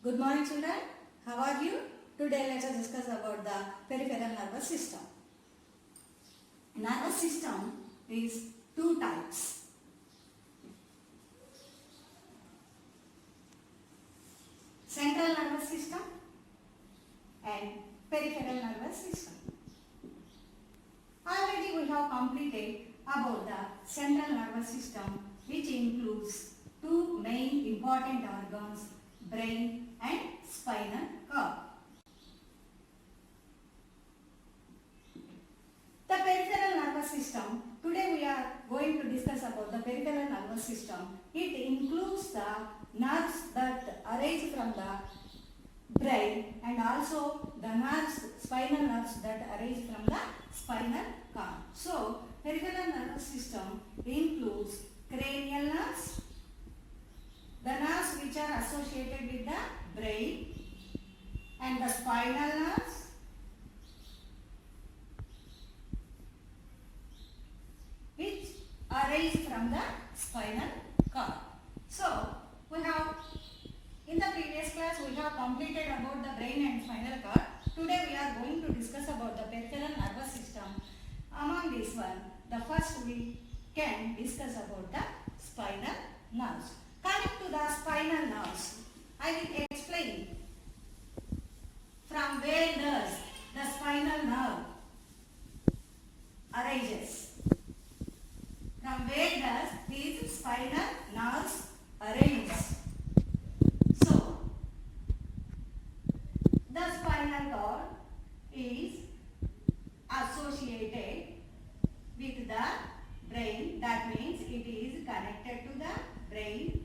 Good morning children. How are you? Today let us discuss about the peripheral nervous system. Nervous system is two types. Central nervous system and peripheral nervous system. Already we have completed about the central nervous system, which includes two main important organs, brain and spinal cord. The peripheral nervous system, today we are going to discuss about the peripheral nervous system. It includes the nerves that arise from the brain and also the nerves, spinal nerves that arise from the spinal cord. So, peripheral nervous system includes cranial nerves, the nerves which are associated with the brain, and the spinal nerves, which arise from the spinal cord. So, we have, in the previous class, we have completed about the brain and spinal cord. Today we are going to discuss about the peripheral nervous system. Among this one, the first we can discuss about the spinal nerves. Coming to the spinal nerves, I will explain from where does the spinal nerve arises. From where does these spinal nerves arise? So, the spinal cord is associated with the brain. That means it is connected to the brain.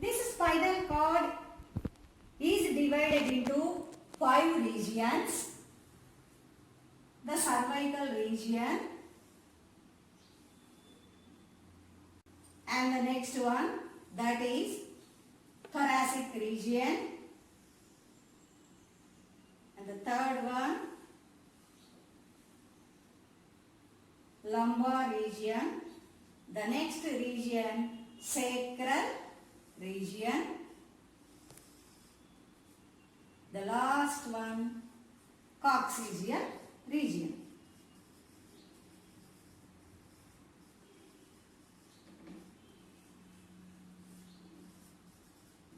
This spinal cord is divided into 5 regions. The cervical region, and the next one, that is thoracic region, and the third one, lumbar region, the next region, sacral region, the last one, coccygeal region.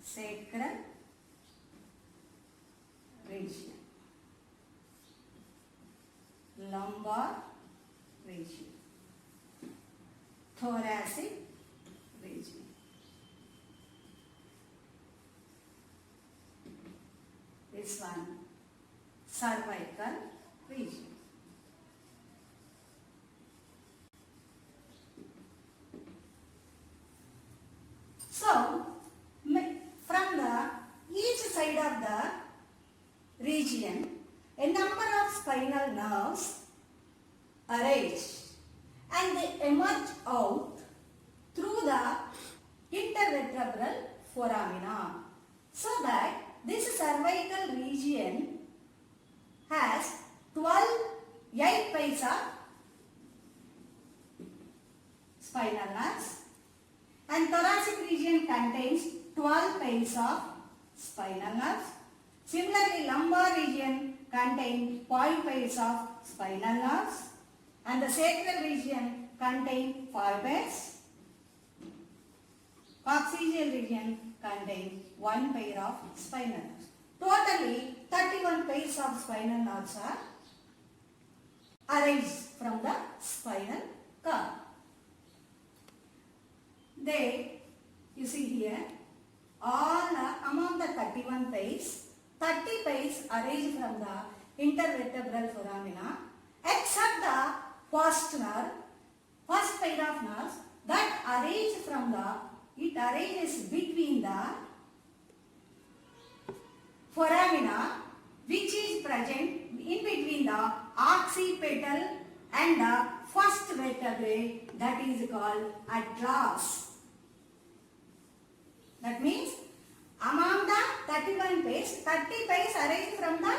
Sacral region, lumbar region, thoracic region, this one, cervical region. So, from the each side of the region, a number of spinal nerves arise and they emerge out through the intervertebral foramina, so that this cervical region has 8 pairs of spinal nerves, and thoracic region contains 12 pairs of spinal nerves. Similarly, lumbar region contains 5 pairs of spinal nerves, and the sacral region contains 5 pairs. Coccygeal region contains 1 pair of spinal nerves. Totally 31 pairs of spinal nerves are arise from the spinal cord. They, you see here, all among the 31 pairs, 30 pairs arise from the intervertebral foramina, except the first nerve, first pair of nerves that arise from it arises between the foramina, which is present in between the occipital and the first vertebrae, that is called atlas. That means among the 31 pairs, 30 pairs arise from the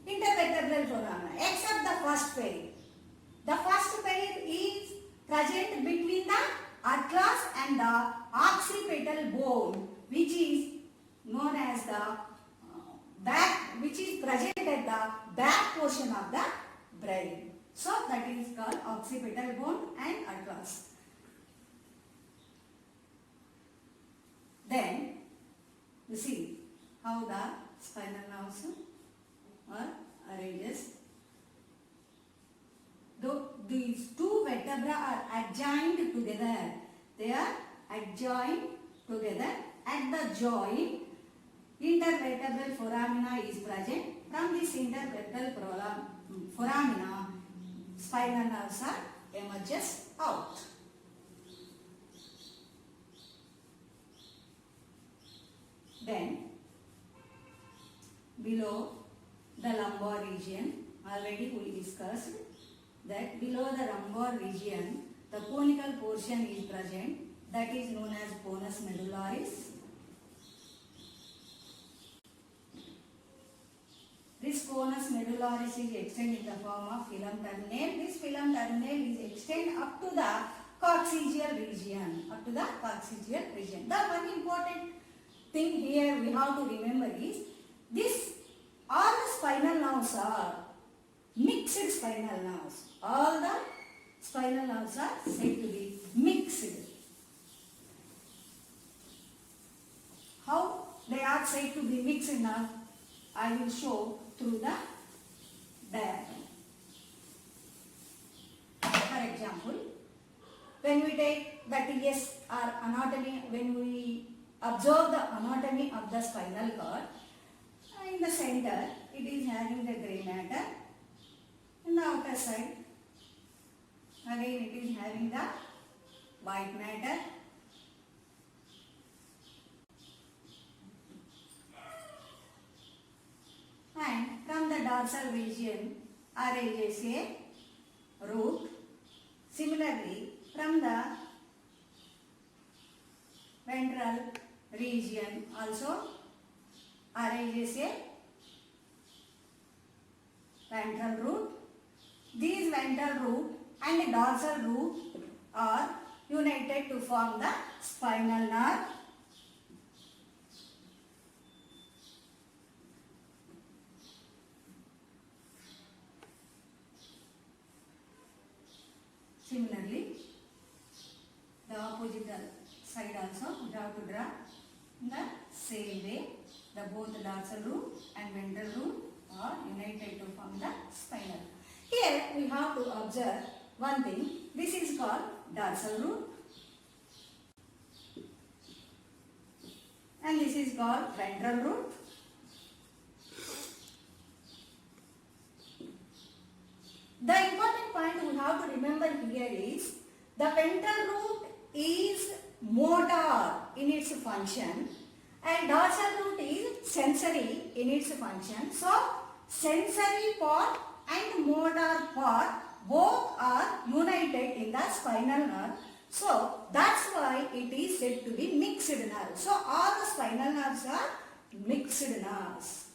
intervertebral foramina except the first pair. The first pair is present between the atlas and the occipital bone, which is known as the back, which is present at the back portion of the brain. So that is called occipital bone and atlas. Then you see how the spinal nerves are arranged. Though these two vertebrae are adjoined together, they are adjoined together at the joint. Intervertebral foramina is present. From this intervertebral foramina, spinal nerves are emerges out. Then below the lumbar region, already we discussed that below the lumbar region, the conical portion is present, that is known as conus medullaris. This conus medullaris is extended in the form of filum terminale. This filum terminale is extended up to the coccygeal region. The one important thing here we have to remember is this: all the spinal nerves are mixed spinal nerves. All the spinal nerves are said to be mixed. How they are said to be mixed nerve, I will show through the diagram. For example, when we take the TS or anatomy, when we observe the anatomy of the spinal cord, in the center it is having the gray matter. In the outer side, again it is having the white matter. And from the dorsal region arises a root. Similarly, from the ventral region also arises a ventral root. These ventral root and dorsal root are united to form the spinal nerve. Similarly, the opposite side also we have to draw in the same way. The both dorsal root and ventral root are united to form the spinal. Here we have to observe one thing. This is called dorsal root and this is called ventral root. The important point we have to remember here is the ventral root is motor in its function and dorsal root is sensory in its function. So, sensory part and motor part both are united in the spinal nerve. So, that's why it is said to be mixed nerve. So, all the spinal nerves are mixed nerves.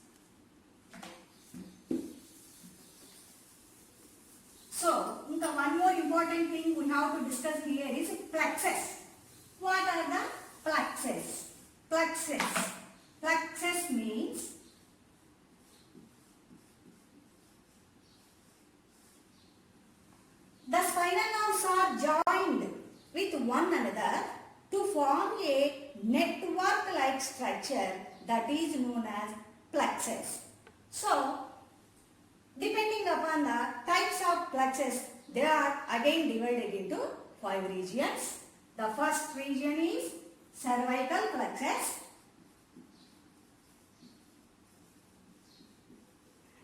So, the one more important thing we have to discuss here is plexus. What are the plexus? Plexus means the spinal nerves are joined with one another to form a network-like structure that is known as plexus. So, depending upon the types of plexus, they are again divided into 5 regions. The first region is cervical plexus.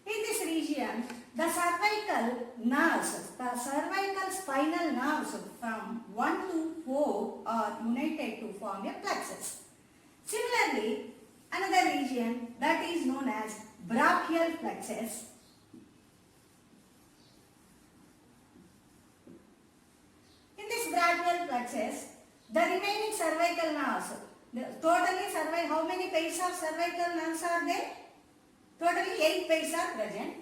In this region, the cervical nerves, the cervical spinal nerves from 1 to 4 are united to form a plexus. Similarly, another region that is known as brachial plexus. In this brachial plexus, the remaining cervical nerves, Totally how many pairs of cervical nerves are there? Totally 8 pairs are present.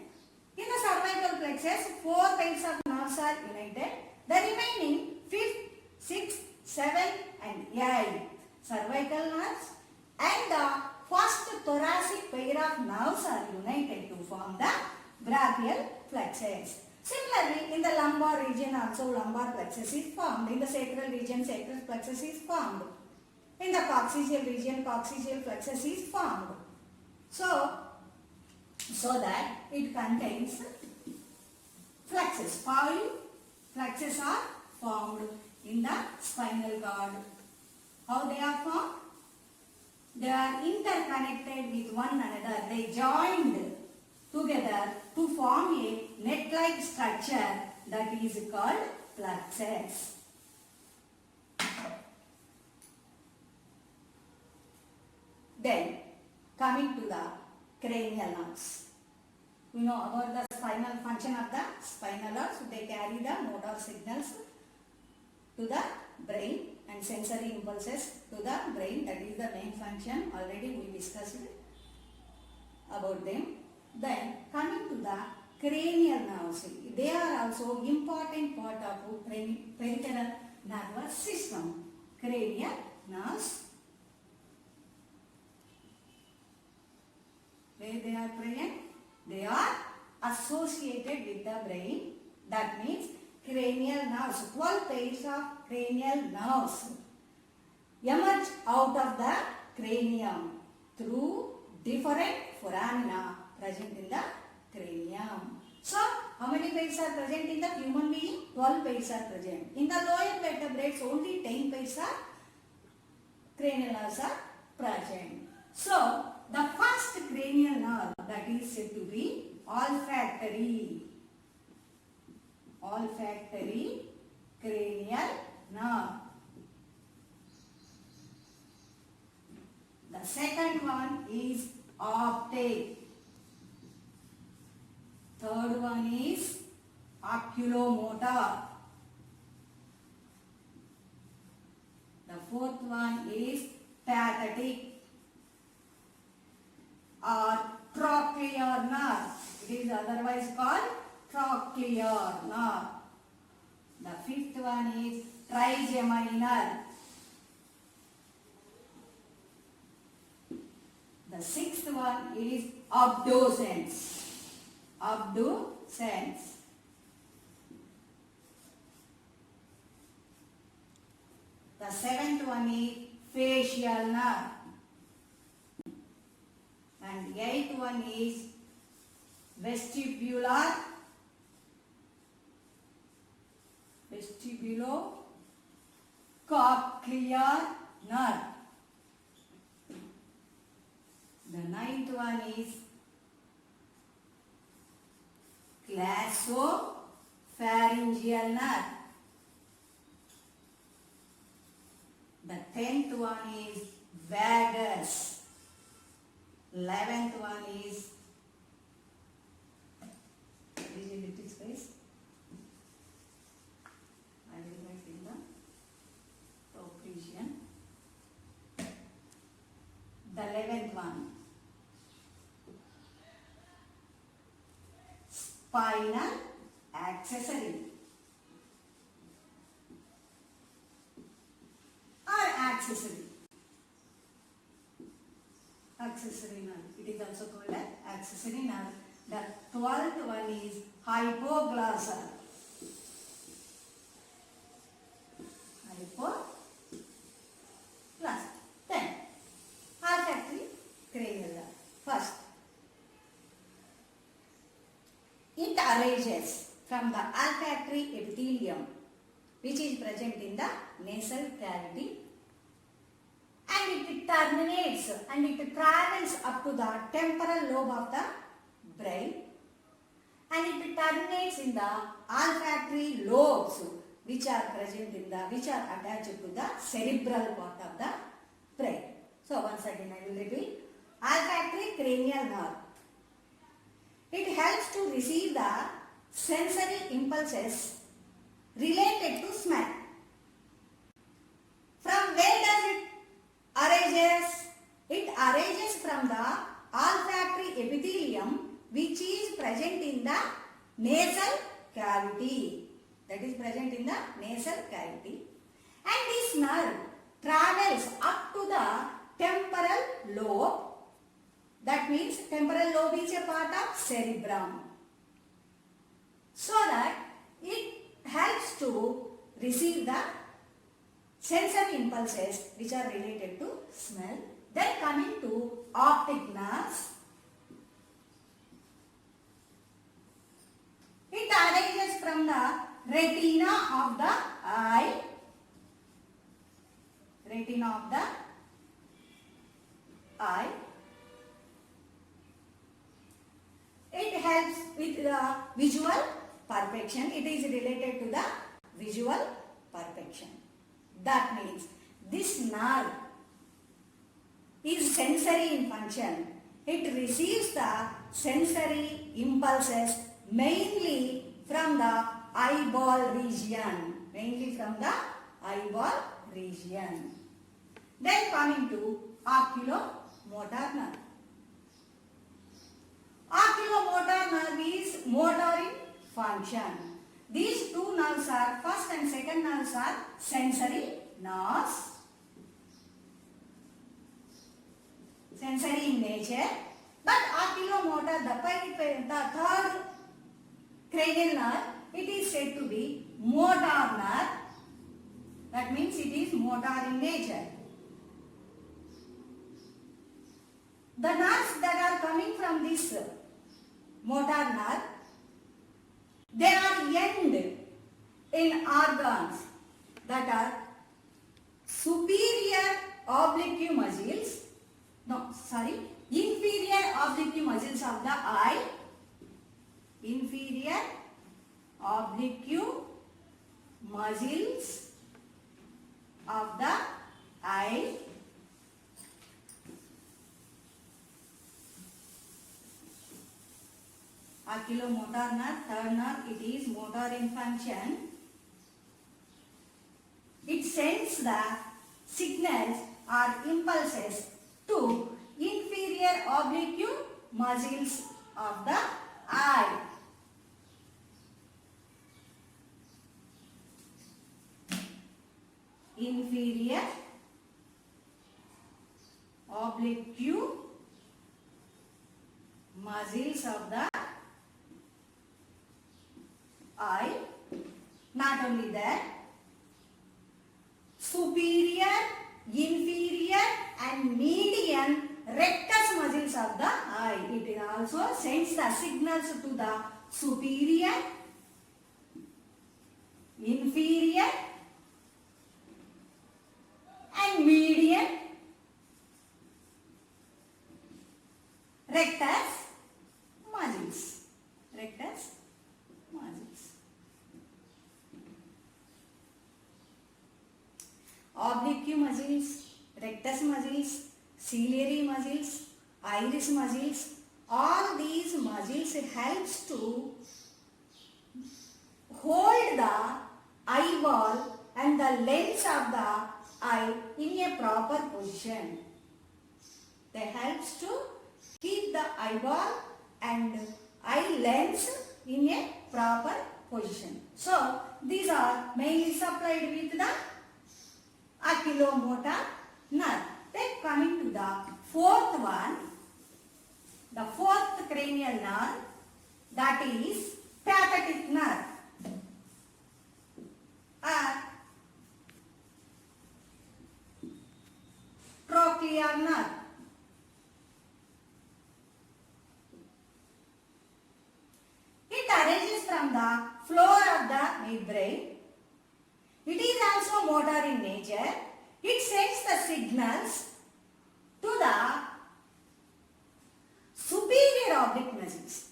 In the cervical plexus, 4 pairs of nerves are united. The remaining 5th, 6th, 7th and 8th cervical nerves and the first thoracic pair of nerves are united to form the brachial plexus. Similarly, in the lumbar region also lumbar plexus is formed. In the sacral region, sacral plexus is formed. In the coccygeal region, coccygeal plexus is formed. So that it contains flexes. 5 flexes are formed in the spinal cord. How they are formed? They are interconnected with one another. They joined together to form a net-like structure that is called plexus. Then, coming to the cranial nerves. We know about the spinal function of the spinal nerves. They carry the motor signals to the brain and sensory impulses to the brain. That is the main function. Already we discussed about them. Then coming to the cranial nerves. They are also important part of peripheral nervous system. Cranial nerves. Where they are present? They are associated with the brain. That means cranial nerves, 12 pairs of cranial nerves emerge out of the cranium through different foramina present in the cranium. So, how many pairs are present in the human being? 12 pairs are present. In the lower vertebrates, only 10 pairs are cranial nerves are present. So, the first cranial nerve that is said to be olfactory. Olfactory cranial nerve. The second one is optic. Third one is oculomotor. The fourth one is pathetic or trochlear nerve. It is otherwise called trochlear nerve. The fifth one is trigeminal. The sixth one is abducens. Abducens. The seventh one is facial nerve. And the eighth one is vestibulocochlear nerve. The ninth one is glossopharyngeal nerve. The 10th one is vagus. 11th one is, please a little space. I will write in the top region. The 11th one, spinal accessory or accessory. Accessory nerve. It is also called as accessory nerve. The 12th one is hypoglossal. Hypoglossal. Then, olfactory cranial nerve. First, it arises from the olfactory epithelium, which is present in the nasal cavity. And it terminates and it travels up to the temporal lobe of the brain, and it terminates in the olfactory lobes which are present in the, which are attached to the cerebral part of the brain. So once again I will repeat. Olfactory cranial nerve. It helps to receive the sensory impulses related to smell. From where does it arise nasal cavity. That is present in the nasal cavity. And this nerve travels up to the temporal lobe. That means temporal lobe is a part of cerebrum. So that it helps to receive the sensory impulses which are related to smell. Then coming to optic nerves. It arises from the retina of the eye. Retina of the eye. It helps with the visual perception. It is related to the visual perception. That means this nerve is sensory in function. It receives the sensory impulses mainly from the eyeball region. Mainly from the eyeball region. Then coming to oculomotor nerve. Oculomotor nerve is motor in function. These two nerves are, first and second nerves are sensory nerves. Sensory in nature. But oculomotor, the third cranial nerve, it is said to be motor nerve. That means it is motor in nature. The nerves that are coming from this motor nerve, they are end in organs that are inferior oblique muscles of the eye, inferior oblique muscles of the eye, oculomotor nerve, third nerve, it is motor in function. It sends the signals or impulses to inferior oblique muscles of the eye. Inferior oblique muscles of the eye. Not only that, superior, inferior and median rectus muscles of the eye. It also sends the signals to the superior, inferior and median rectus muscles. Rectus muscles. Oblique muscles, rectus muscles, ciliary muscles, iris muscles, all these muscles helps to hold the eyeball and the lens of the eye in a proper position. They helps to keep the eyeball and eye lens in a proper position. So these are mainly supplied with the oculomotor nerve. Then coming to the fourth one, the fourth cranial nerve, that is pathetic nerve or trochlear nerve. It arises from the floor of the midbrain. It is also motor in nature. It sends the signals to the superior oblique muscles.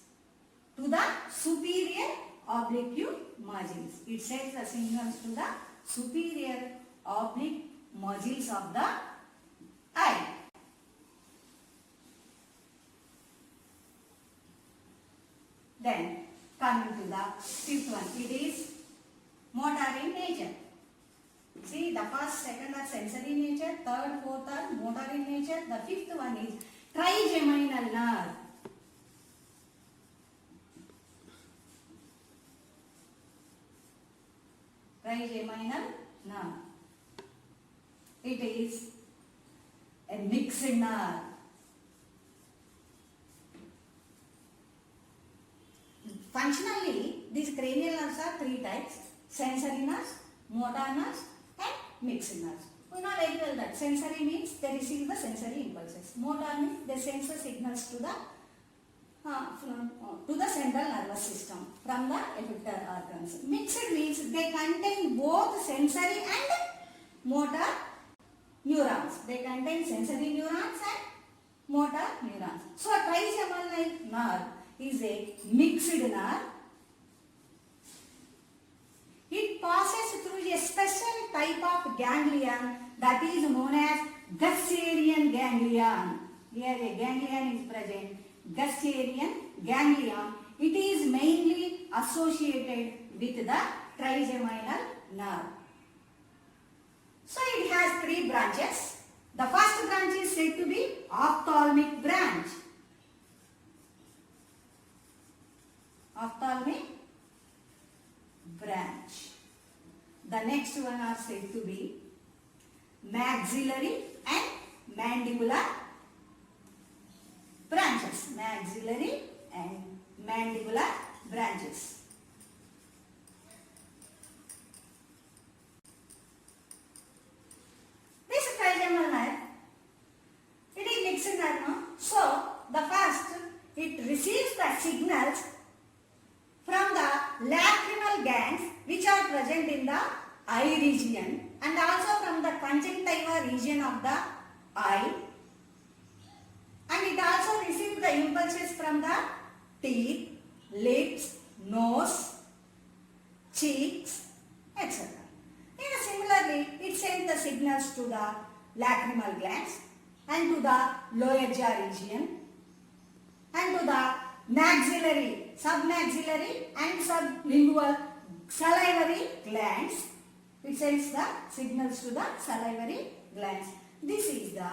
To the superior oblique muscles. It sends the signals to the superior oblique muscles of the eye. Then coming to the fifth one, it is motor in nature. See, the first, second are sensory in nature, third, fourth are motor in nature. The fifth one is trigeminal nerve. trigeminal nerve. It is a mixed nerve. Functionally, these cranial nerves are three types: sensory nerves, motor nerves, and mixed nerves. We know very well that sensory means they receive the sensory impulses. Motor means they send the signals to the central nervous system from the effector organs. Mixed means they contain both sensory and motor neurons. They contain sensory neurons and motor neurons. So a trigeminal nerve is a mixed nerve. It passes through a special type of ganglion that is known as Gasserian ganglion. Here a ganglion is present. Gasserian ganglion. It is mainly associated with the trigeminal nerve. So it has three branches. The first branch is said to be ophthalmic branch. Ophthalmic branch. The next one are said to be maxillary and mandibular branches. Maxillary and mandibular branches. This trigeminal nerve, it is mixed nerve, no? So the first, it receives the signals from the lacrimal glands which are present in the eye region and also from the conjunctiva region of the eye, and it also receives the impulses from the teeth, lips, nose, cheeks, etc. Similarly, it sends the signals to the lacrimal glands and to the lower jaw region and to the maxillary, submaxillary and sublingual salivary glands. It sends the signals to the salivary glands. This is the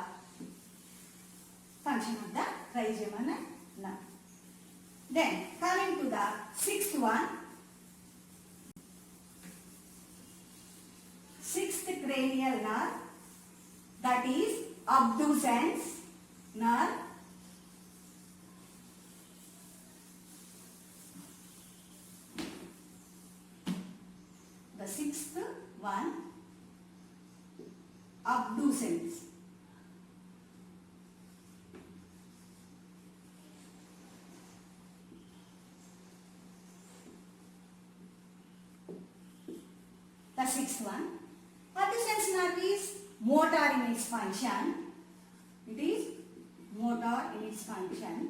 function of the trigeminal nerve. Then coming to the sixth one, sixth cranial nerve, that is abducens nerve. The sixth one, abducens. The sixth one, abducens nerve is motor in its function. It is motor in its function.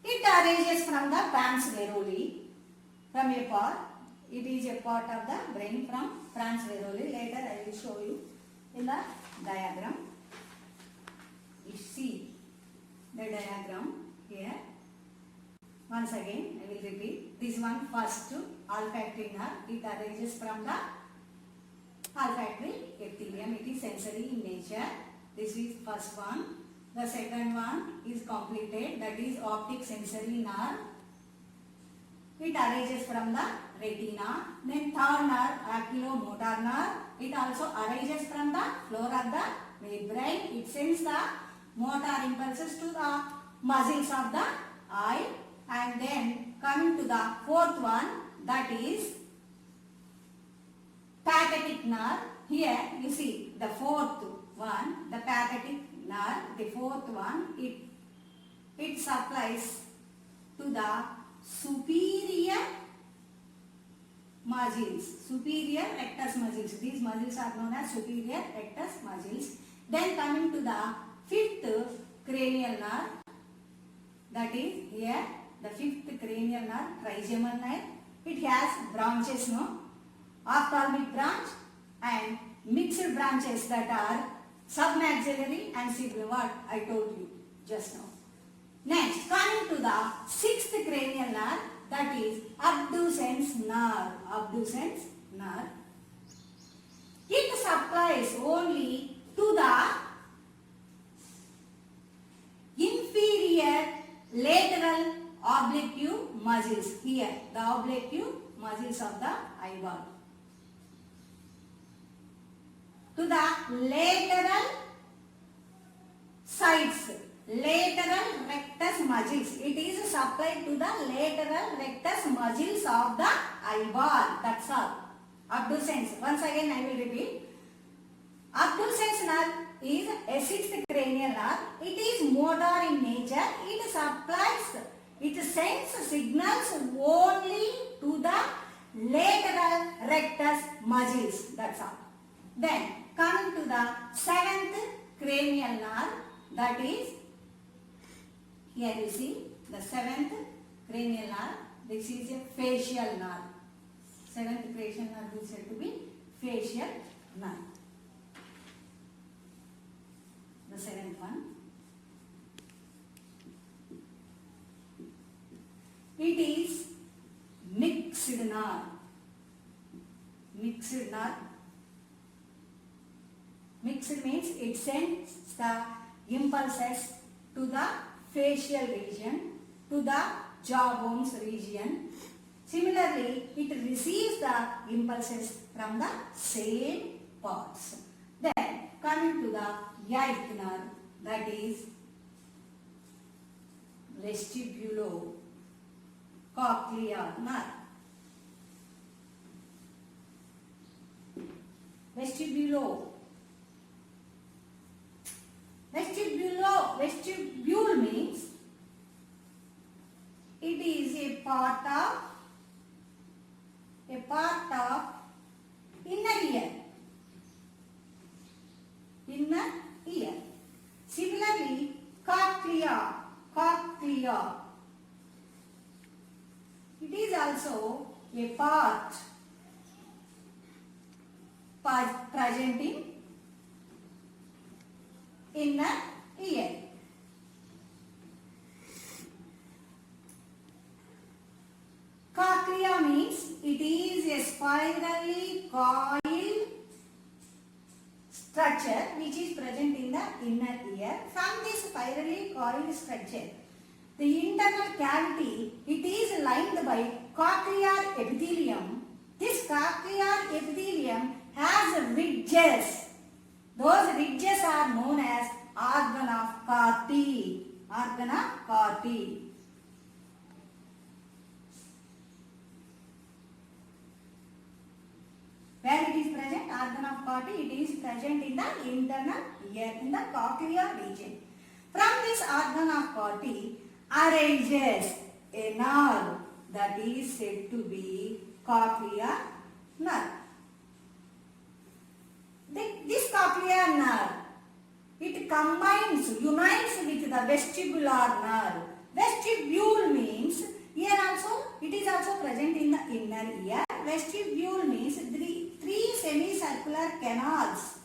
It arises from the pons varolii, from a part. It is a part of the brain from pons varolii. Later I will show you in the diagram. You see the diagram here. Once again I will repeat. This one first, olfactory nerve. It arises from the olfactory epithelium. It is sensory in nature. This is first one. The second one is completed, that is optic sensory nerve. It arises from the retina. Then third nerve, oculomotor nerve. It also arises from the floor of the midbrain. It sends the motor impulses to the muscles of the eye. And then coming to the fourth one, that is pathetic nerve. Here you see the fourth one, the pathetic nerve, the fourth one, it supplies to the superior muscles, superior rectus muscles. These muscles are known as superior rectus muscles. Then coming to the fifth cranial nerve, that is here the fifth cranial nerve, trigeminal nerve. It has branches, no? Ophthalmic branch and mixed branches that are submaxillary and sublingual, what I told you just now. Next, coming to the sixth cranial nerve, that is abducens nerve. Abducens nerve. It supplies only to the inferior lateral oblique muscles. Here, the oblique muscles of the eyeball. To the lateral sides, lateral rectus muscles. It is supplied to the lateral rectus muscles of the eyeball. That's all. Abducens. Once again I will repeat. Abducens nerve is a sixth cranial nerve. It is motor in nature. It supplies, it sends signals only to the lateral rectus muscles. That's all. Then come to the seventh cranial nerve. That is, here you see the seventh cranial nerve. This is a facial nerve. Seventh cranial nerve is said to be facial nerve. The seventh one. It is mixed nerve. Mixed nerve. Mixed means it sends the impulses to the facial region, to the jawbones region. Similarly, it receives the impulses from the same parts. Then, coming to the eighth nerve, that is vestibulocochlear nerve. Vestibule means it is a part of inner ear. Inner ear. Similarly, cochlea. It is also a part present in inner ear. Cochlea means it is a spirally coiled structure which is present in the inner ear. From this spirally coiled structure, the internal cavity, it is lined by cochlear epithelium. This cochlear epithelium has ridges. Those ridges are known as organ of Corti. Organ of Corti. Where it is present, organ of Corti, it is present in the internal ear, in the cochlear region. From this organ of Corti arises a nerve that is said to be cochlear nerve. This cochlear nerve, it unites with the vestibular nerve. Vestibule means, here also, it is also present in the inner ear. Vestibule means three semicircular canals.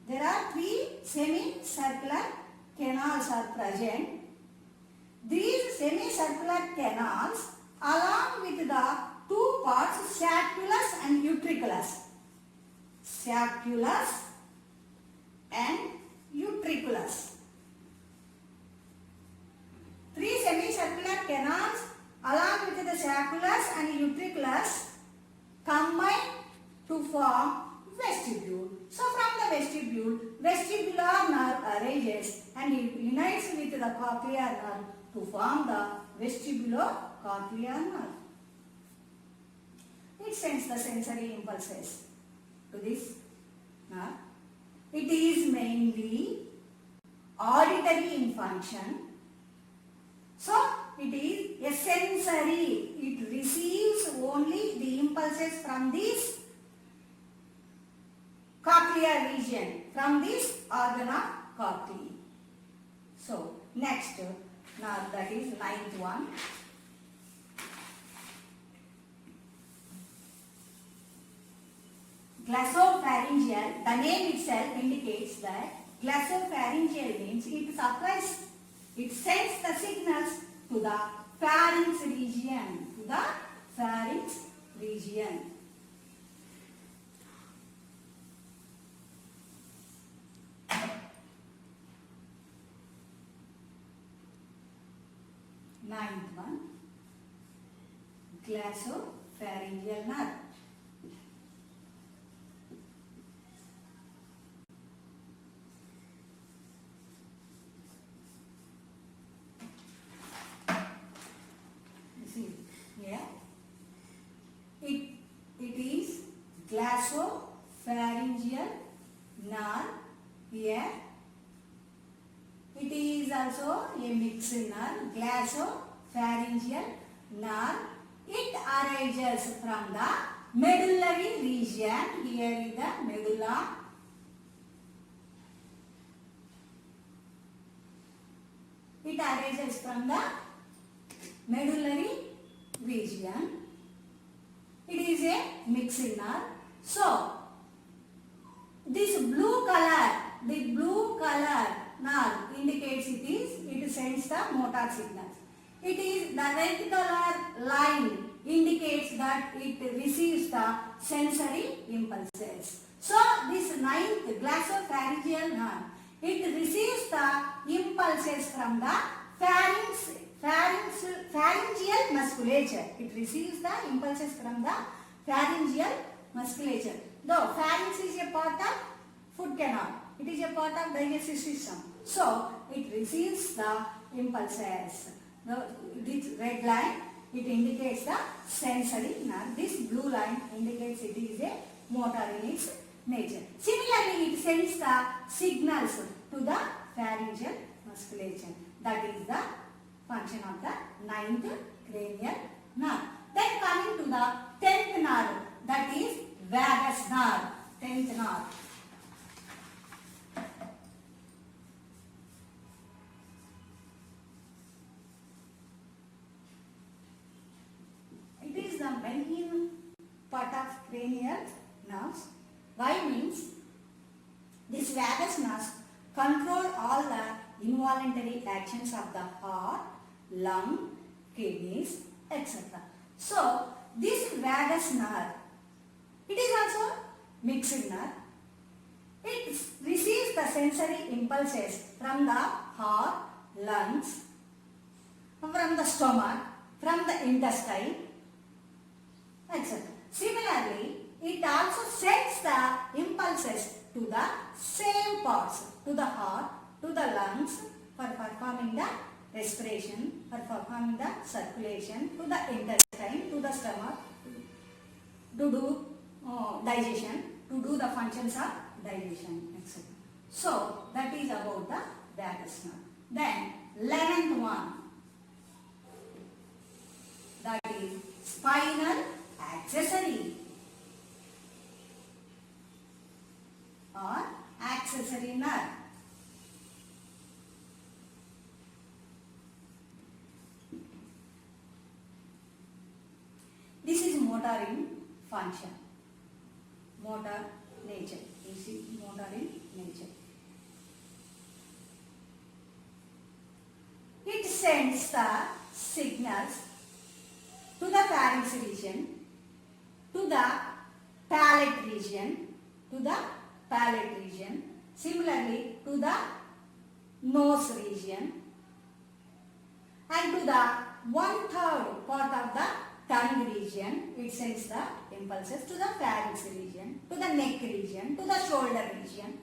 There are three semicircular canals are present. These semicircular canals, along with the two parts, sacculus and utriculus. Sacculus and utriculus. Three semicircular canals along with the sacculus and utriculus combine to form vestibule. So from the vestibule, vestibular nerve arises and it unites with the cochlear nerve to form the vestibulocochlear nerve. It sends the sensory impulses to this nerve. It is mainly auditory in function. So, it is a sensory. It receives only the impulses from this cochlear region, from this organ of Corti. So, next nerve, that is ninth one. Glossopharyngeal, the name itself indicates that glossopharyngeal means it supplies, it sends the signals to the pharynx region, ninth one, glossopharyngeal nerve. See here, it is glossopharyngeal nerve. Here it is also a mixed nerve, glossopharyngeal nerve. It arises from the medullary region. Here is the medulla. It arises from the medullary region. It is a mixed nerve. So, this blue color nerve indicates it sends the motor signals. It is the red color line indicates that it receives the sensory impulses. So, this ninth glossopharyngeal nerve, it receives the impulses from the pharyngeal musculature. It receives the impulses from the pharyngeal musculature. Though pharynx is a part of food canal, it is a part of digestive system. So it receives the impulses. This red line, it indicates the sensory nerve. This blue line indicates it is a motor in its nature. Similarly, it sends the signals to the pharyngeal musculature. That is the function of the ninth cranial nerve. Then coming to the 10th nerve, that is vagus nerve. 10th nerve. It is the main part of cranial nerves. Why means this vagus nerves control all the involuntary actions of the heart, lung, kidneys, etc. So, this vagus nerve, it is also mixed nerve. It receives the sensory impulses from the heart, lungs, from the stomach, from the intestine, etc. Similarly, it also sends the impulses to the same parts, to the heart, to the lungs for performing the respiration, for performing the circulation, to the intestine, to the stomach, to do digestion, to do the functions of digestion, etc. So, that is about the vagus nerve. Then, 11th one, that is spinal accessory or accessory nerve. This is motor in function, motor nature. This is motor in nature. It sends the signals to the pharynx region, to the palate region, similarly to the nose region, and to the 1/3 part of the tongue region. It sends the impulses to the pharynx region, to the neck region, to the shoulder region.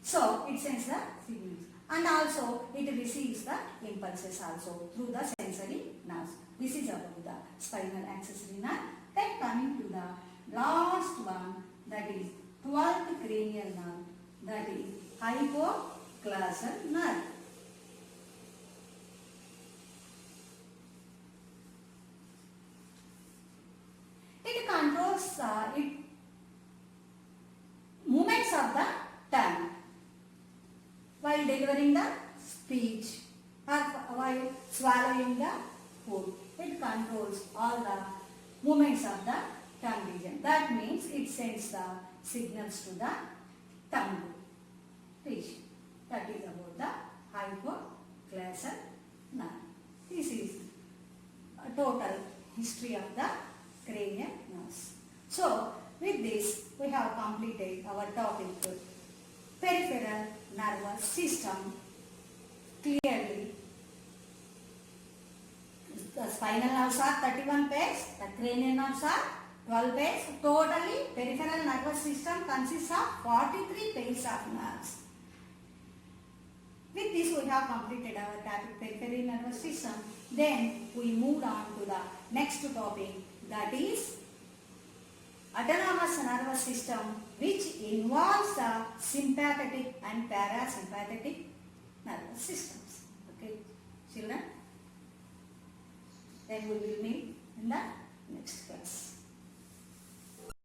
So it sends the signals, and also it receives the impulses also through the sensory nerves. This is about the spinal accessory nerve. Then coming to the last one, that is 12th cranial nerve, that is hypoglossal nerve. It controls movements of the tongue while delivering the speech or while swallowing the food. It controls all the movements of the tongue region. That means it sends the signals to the tongue region. That is about the hypoglossal nerve. This is a total history of the cranial nerves. So, with this, we have completed our topic, peripheral nervous system. Clearly, The spinal nerves are 31 pairs, the cranial nerves are 12 pairs. Totally, peripheral nervous system consists of 43 pairs of nerves. With this, we have completed our topic peripheral nervous system. Then we moved on to the next topic, that is autonomous nervous system, which involves the sympathetic and parasympathetic nervous systems. Okay, children? Then we will meet in the next class.